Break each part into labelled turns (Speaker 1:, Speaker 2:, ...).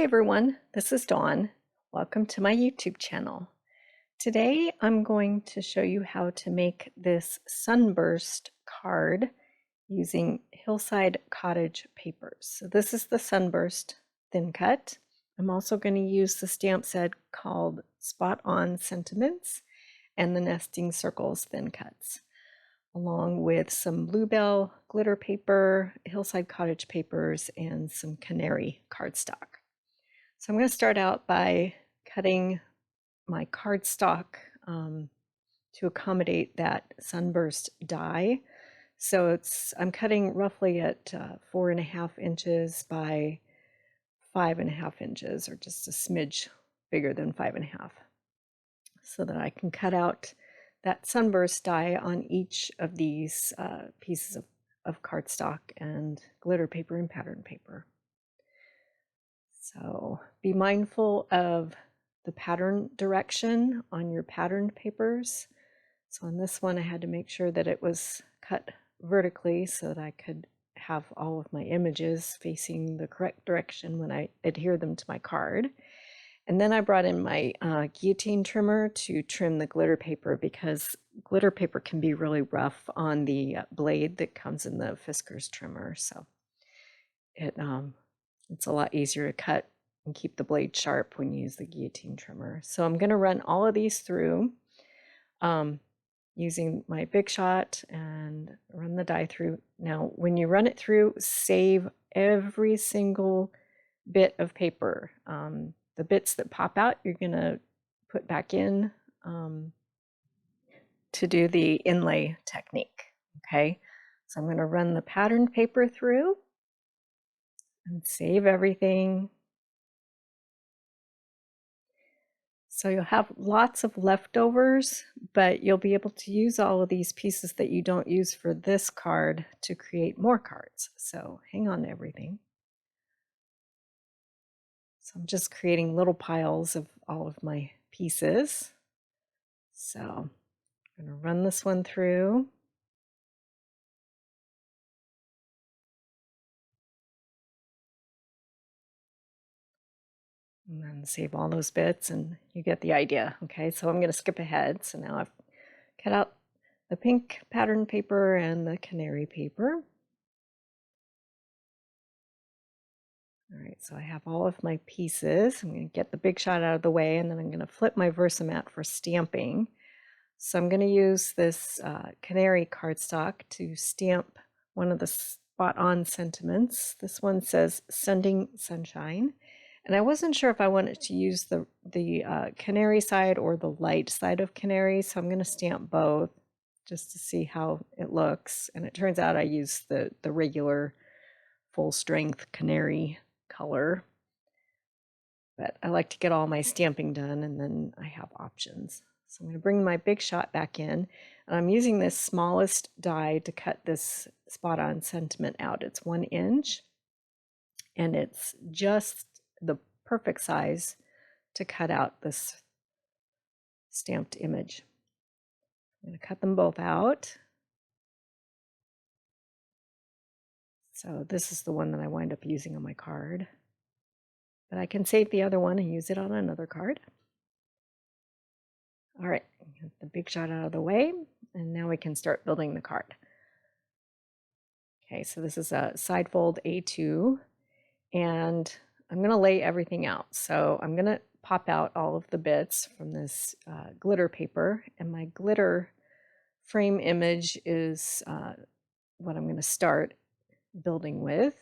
Speaker 1: everyone, this is Dawn. Welcome to my YouTube channel. Today I'm going to show you how to make this Sunburst card using Hillside Cottage papers. So this is the Sunburst thin cut. I'm also going to use the stamp set called Spot On Sentiments and the Nesting Circles thin cuts, along with some Bluebell glitter paper, Hillside Cottage papers, and some Canary cardstock. So I'm going to start out by cutting my cardstock to accommodate that Sunburst die. So I'm cutting roughly at 4.5 inches by 5.5 inches, or just a smidge bigger than 5.5, so that I can cut out that Sunburst die on each of these pieces of cardstock and glitter paper and pattern paper. So be mindful of the pattern direction on your patterned papers. So on this one, I had to make sure that it was cut vertically so that I could have all of my images facing the correct direction when I adhere them to my card. And then I brought in my guillotine trimmer to trim the glitter paper, because glitter paper can be really rough on the blade that comes in the Fiskars trimmer. So it's a lot easier to cut and keep the blade sharp when you use the guillotine trimmer. So I'm going to run all of these through using my Big Shot and run the die through. Now, when you run it through, save every single bit of paper. The bits that pop out, you're going to put back in to do the inlay technique. Okay, so I'm going to run the patterned paper through and save everything. So you'll have lots of leftovers, but you'll be able to use all of these pieces that you don't use for this card to create more cards. So hang on to everything. So I'm just creating little piles of all of my pieces. So I'm going to run this one through. And then save all those bits, and you get the idea. Okay, so I'm going to skip ahead. So now I've cut out the pink pattern paper and the canary paper. All right, so I have all of my pieces. I'm going to get the Big Shot out of the way, and then I'm going to flip my Versamat for stamping. So I'm going to use this canary cardstock to stamp one of the Spot On sentiments. This one says Sending Sunshine. And I wasn't sure if I wanted to use the canary side or the light side of canary, so I'm going to stamp both just to see how it looks. And it turns out I used the regular full strength canary color, but I like to get all my stamping done and then I have options. So I'm going to bring my Big Shot back in, and I'm using this smallest die to cut this Spot On sentiment out. It's 1 inch, and it's just the perfect size to cut out this stamped image. I'm going to cut them both out. So this is the one that I wind up using on my card, but I can save the other one and use it on another card. All right, get the Big Shot out of the way, and now we can start building the card. Okay, so this is a side fold A2, and I'm going to lay everything out. So I'm going to pop out all of the bits from this glitter paper, and my glitter frame image is what I'm going to start building with.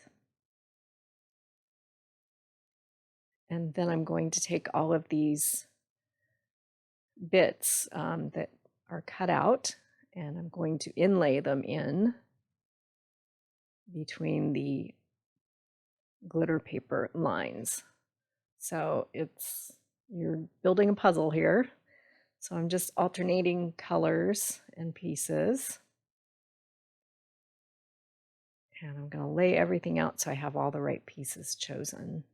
Speaker 1: And then I'm going to take all of these bits that are cut out, and I'm going to inlay them in between the glitter paper lines. So you're building a puzzle here. So I'm just alternating colors and pieces. And I'm going to lay everything out so I have all the right pieces chosen.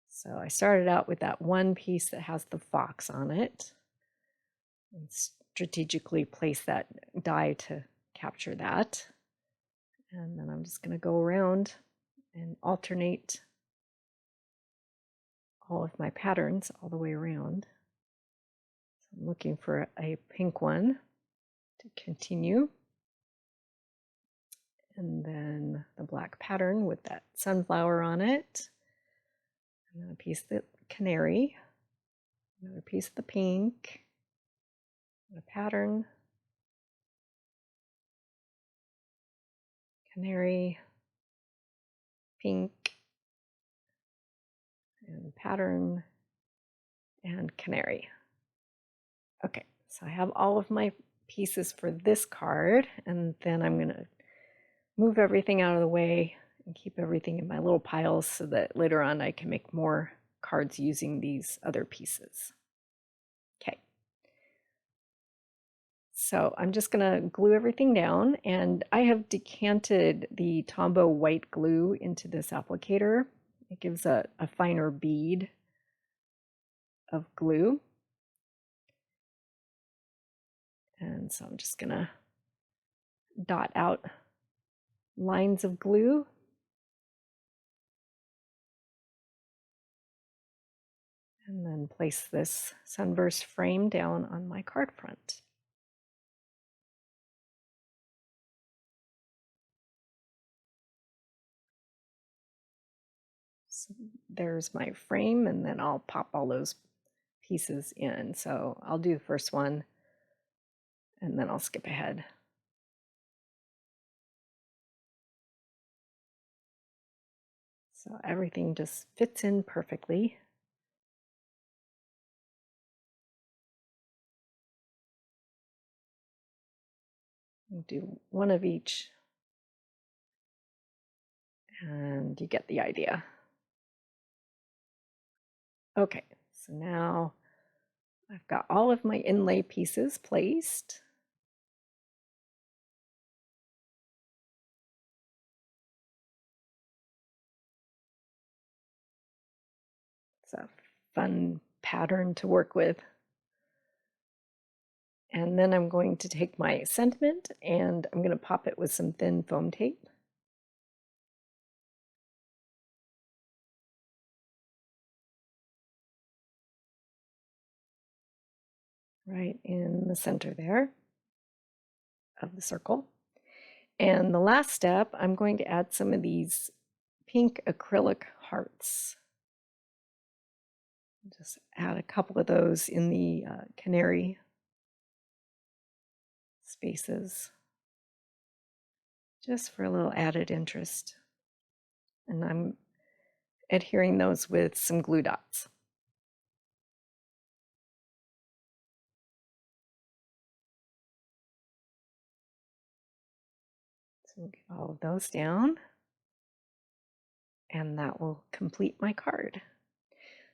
Speaker 1: So I started out with that one piece that has the fox on it, and strategically place that die to capture that. And then I'm just going to go around alternate all of my patterns all the way around. So I'm looking for a pink one to continue. And then the black pattern with that sunflower on it. And then a piece of the canary. Another piece of the pink. A pattern. Canary. Pink. And pattern. And canary. Okay, so I have all of my pieces for this card, and then I'm going to move everything out of the way and keep everything in my little piles so that later on I can make more cards using these other pieces. Okay, so I'm just going to glue everything down, and I have decanted the Tombow white glue into this applicator. It gives a finer bead of glue. And so I'm just going to dot out lines of glue. And then place this Sunburst frame down on my card front. So there's my frame, and then I'll pop all those pieces in. So I'll do the first one, and then I'll skip ahead. So everything just fits in perfectly. We'll do one of each, and you get the idea. Okay, so now I've got all of my inlay pieces placed. It's a fun pattern to work with. And then I'm going to take my sentiment and I'm going to pop it with some thin foam tape. Right in the center there of the circle. And the last step, I'm going to add some of these pink acrylic hearts. Just add a couple of those in the canary spaces, just for a little added interest. And I'm adhering those with some glue dots. So we'll get all of those down, and that will complete my card.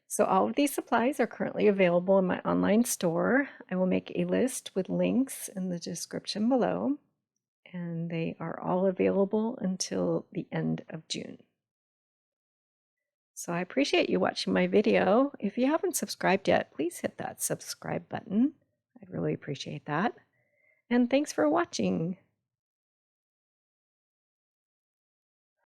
Speaker 1: So all of these supplies are currently available in my online store. I will make a list with links in the description below, and they are all available until the end of June. So I appreciate you watching my video. If you haven't subscribed yet, please hit that subscribe button. I'd really appreciate that. And thanks for watching.